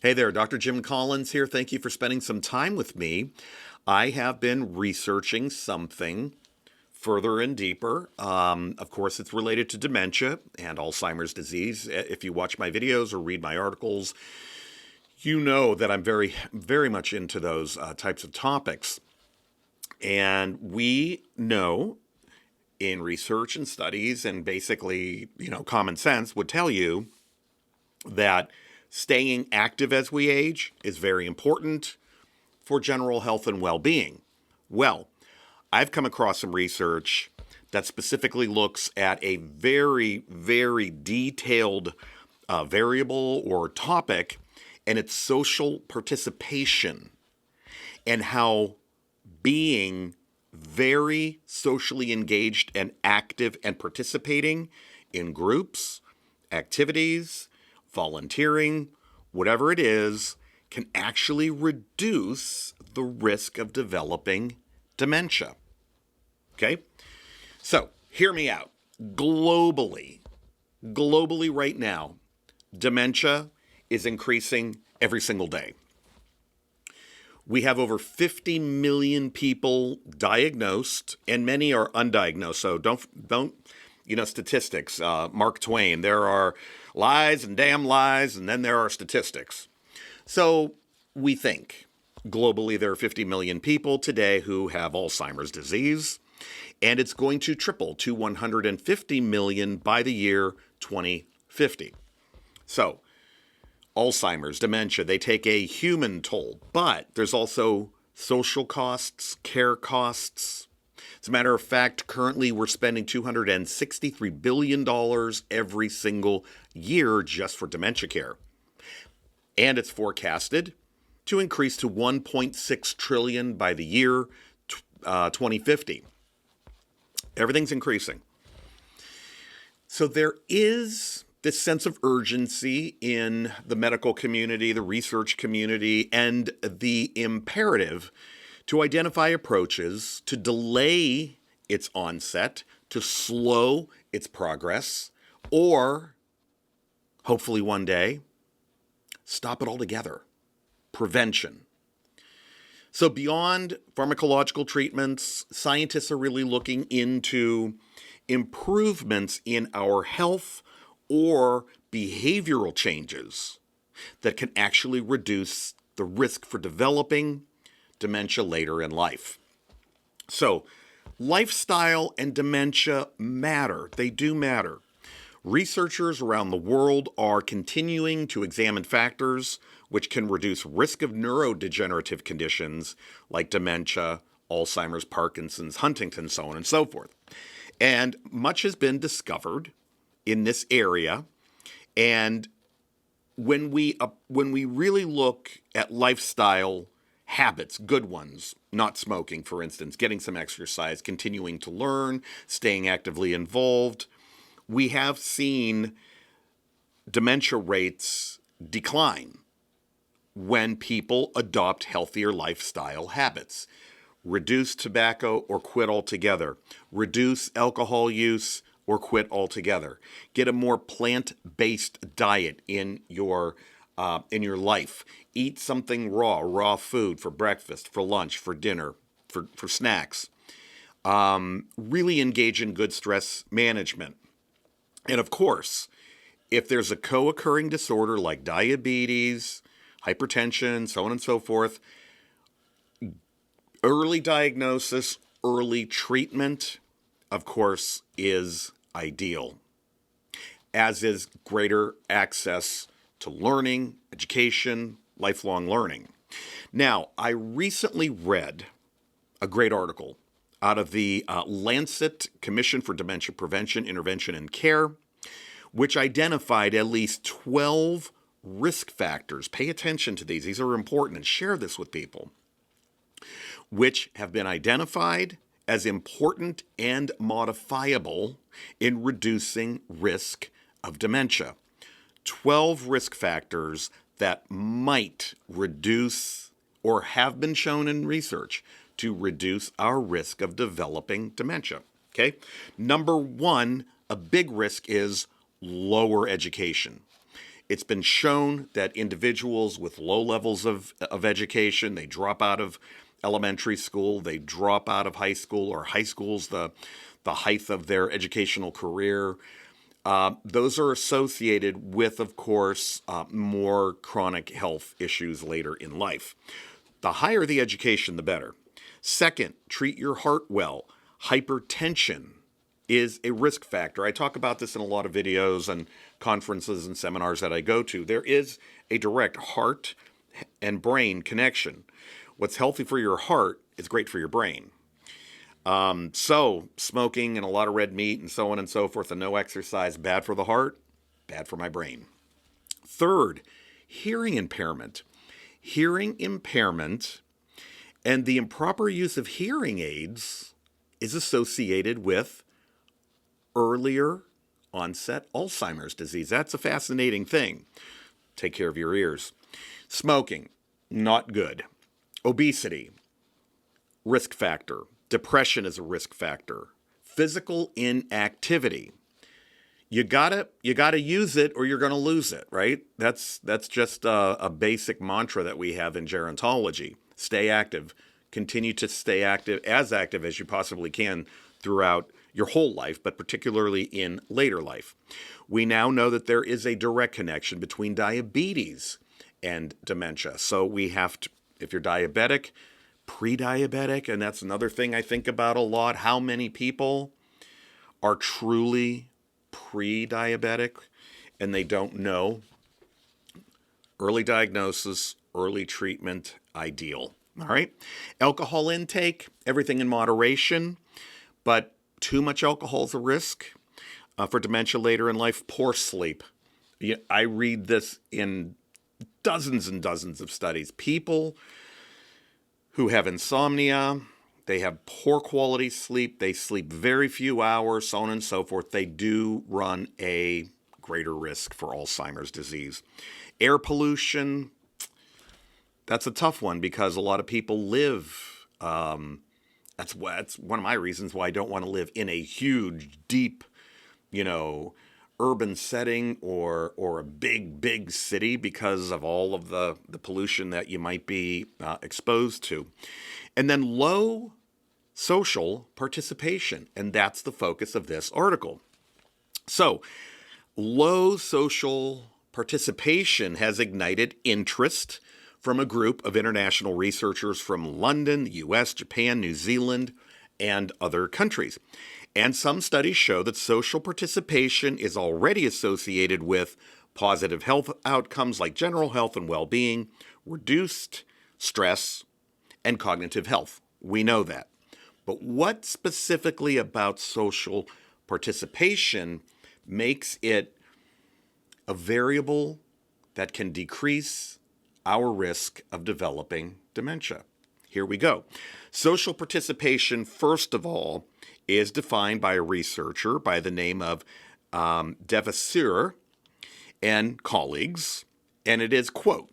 Hey there, Dr. Jim Collins here. Thank you for spending some time with me. I have been researching something further and deeper. Of course, it's related to dementia and Alzheimer's disease. If you watch my videos or read my articles, you know that I'm very much into those types of topics. And we know in research and studies, and basically, common sense would tell you that staying active as we age is very important for general health and well being. Well, I've come across some research that specifically looks at a very detailed variable or topic, and it's social participation and how being very socially engaged and active and participating in groups, activities, volunteering, whatever it is, can actually reduce the risk of developing dementia. Okay? So, hear me out. Globally right now, dementia is increasing every single day. We have over 50 million people diagnosed, and many are undiagnosed. So don't statistics. Mark Twain, there are lies and damn lies, and then there are statistics. So we think globally there are 50 million people today who have Alzheimer's disease, and it's going to triple to 150 million by the year 2050. So Alzheimer's, dementia, they take a human toll, but there's also social costs, care costs. As a matter of fact, currently we're spending $263 billion every single year just for dementia care. And it's forecasted to increase to 1.6 trillion by the year 2050. Everything's increasing. So there is this sense of urgency in the medical community, the research community, and the imperative to identify approaches to delay its onset, to slow its progress, or hopefully one day, stop it altogether. Prevention. So beyond pharmacological treatments, scientists are really looking into improvements in our health or behavioral changes that can actually reduce the risk for developing dementia later in life. So, lifestyle and dementia matter. They do matter. Researchers around the world are continuing to examine factors which can reduce risk of neurodegenerative conditions like dementia, Alzheimer's, Parkinson's, Huntington's, so on and so forth. And much has been discovered in this area, and when we really look at lifestyle habits, good ones, not smoking, for instance, getting some exercise, continuing to learn, staying actively involved, we have seen dementia rates decline when people adopt healthier lifestyle habits. Reduce tobacco or quit altogether. Reduce alcohol use or quit altogether. Get a more plant-based diet in your life. Eat something raw food for breakfast, for lunch, for dinner, for snacks. Really engage in good stress management. And of course, if there's a co-occurring disorder like diabetes, hypertension, so on and so forth, early diagnosis, early treatment, of course, is ideal, as is greater access to learning, education, lifelong learning. Now, I recently read a great article out of the Lancet Commission for Dementia Prevention, Intervention, and Care, which identified at least 12 risk factors. Pay attention to these. These are important, and share this with people, which have been identified as important and modifiable in reducing risk of dementia. 12 risk factors that might reduce or have been shown in research to reduce our risk of developing dementia. Okay? Number one, a big risk is lower education. It's been shown that individuals with low levels of education, they drop out of elementary school, they drop out of high school, or high school's the height of their educational career. Those are associated with, of course, more chronic health issues later in life. The higher the education, the better. Second, treat your heart well. Hypertension is a risk factor. I talk about this in a lot of videos and conferences and seminars that I go to. There is a direct heart and brain connection. What's healthy for your heart is great for your brain. So smoking and a lot of red meat and so on and so forth and no exercise, bad for the heart, bad for my brain. Third, hearing impairment. Hearing impairment and the improper use of hearing aids is associated with earlier onset Alzheimer's disease. That's a fascinating thing. Take care of your ears. Smoking, not good. Obesity, risk factor. Depression is a risk factor. Physical inactivity. You gotta use it or you're gonna lose it, right? That's just a basic mantra that we have in gerontology. Stay active. Continue to stay active as you possibly can throughout your whole life, but particularly in later life. We now know that there is a direct connection between diabetes and dementia. So we have to, if you're diabetic, pre-diabetic, and that's another thing I think about a lot. How many people are truly pre-diabetic and they don't know? Early diagnosis, early treatment, ideal. All right. Alcohol intake, everything in moderation, but too much alcohol is a risk for dementia later in life. Poor sleep. I read this in dozens and dozens of studies. People who have insomnia, they have poor quality sleep, they sleep very few hours, so on and so forth. They do run a greater risk for Alzheimer's disease. Air pollution, that's a tough one because a lot of people live, that's one of my reasons why I don't want to live in a huge, deep, urban setting or a big city because of all of the pollution that you might be exposed to. And then low social participation, and that's the focus of this article. So, low social participation has ignited interest from a group of international researchers from London, the US, Japan, New Zealand, and other countries. And some studies show that social participation is already associated with positive health outcomes like general health and well-being, reduced stress, and cognitive health. We know that. But what specifically about social participation makes it a variable that can decrease our risk of developing dementia? Here we go. Social participation, first of all, is defined by a researcher by the name of Devasir and colleagues, and it is, quote,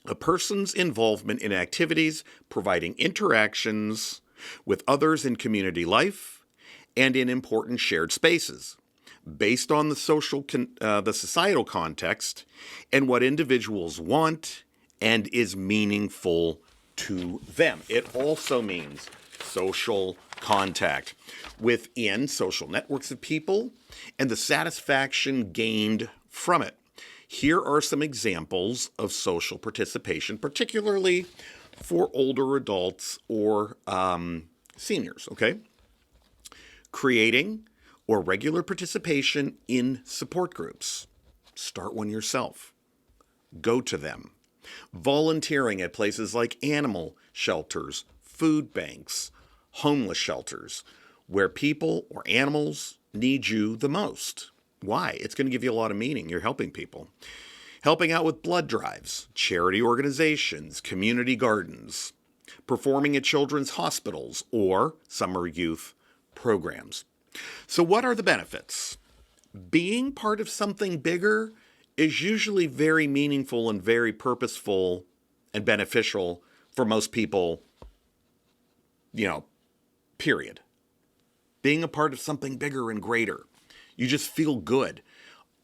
a person's involvement in activities providing interactions with others in community life and in important shared spaces, based on the societal context and what individuals want and is meaningful to them. It also means social contact within social networks of people and the satisfaction gained from it. Here are some examples of social participation, particularly for older adults or seniors, okay? Creating or regular participation in support groups. Start one yourself. Go to them. Volunteering at places like animal shelters, food banks, homeless shelters, where people or animals need you the most. Why? It's going to give you a lot of meaning. You're helping people. Helping out with blood drives, charity organizations, community gardens, performing at children's hospitals or summer youth programs. So what are the benefits? Being part of something bigger is usually very meaningful and very purposeful and beneficial for most people, period. Being a part of something bigger and greater. You just feel good.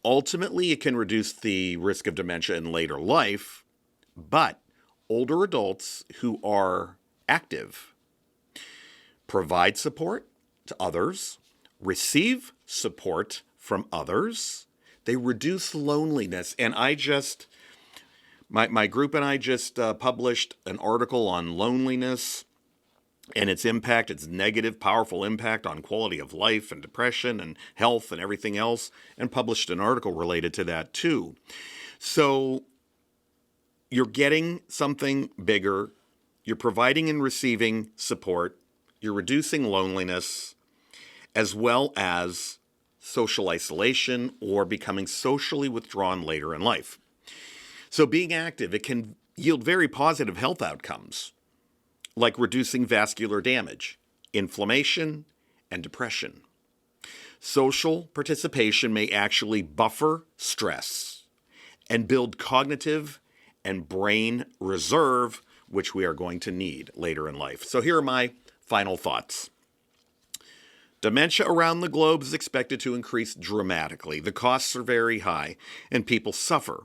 Ultimately, it can reduce the risk of dementia in later life, but older adults who are active provide support to others, receive support from others, they reduce loneliness. And my group and I just published an article on loneliness and its impact, its negative, powerful impact on quality of life and depression and health and everything else, and published an article related to that too. So you're getting something bigger, you're providing and receiving support, you're reducing loneliness, as well as social isolation or becoming socially withdrawn later in life. So being active, it can yield very positive health outcomes, like reducing vascular damage, inflammation, and depression. Social participation may actually buffer stress and build cognitive and brain reserve, which we are going to need later in life. So here are my final thoughts. Dementia around the globe is expected to increase dramatically. The costs are very high, and people suffer.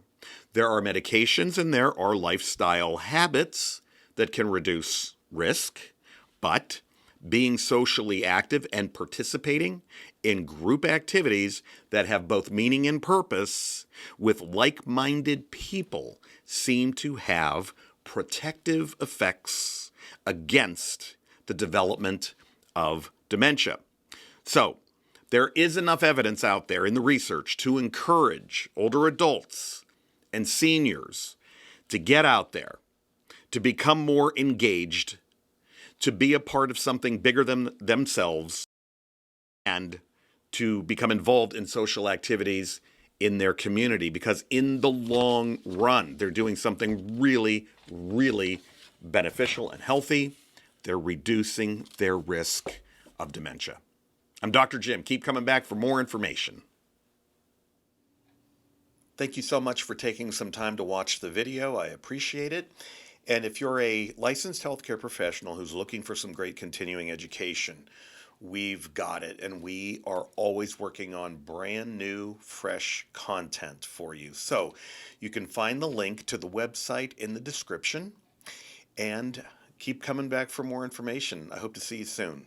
There are medications and there are lifestyle habits that can reduce risk, but being socially active and participating in group activities that have both meaning and purpose with like-minded people seem to have protective effects against the development of dementia. So, there is enough evidence out there in the research to encourage older adults and seniors to get out there, to become more engaged, to be a part of something bigger than themselves, and to become involved in social activities in their community, because in the long run, they're doing something really, really beneficial and healthy. They're reducing their risk of dementia. I'm Dr. Jim. Keep coming back for more information. Thank you so much for taking some time to watch the video. I appreciate it. And if you're a licensed healthcare professional who's looking for some great continuing education, we've got it. And we are always working on brand new, fresh content for you. So you can find the link to the website in the description and keep coming back for more information. I hope to see you soon.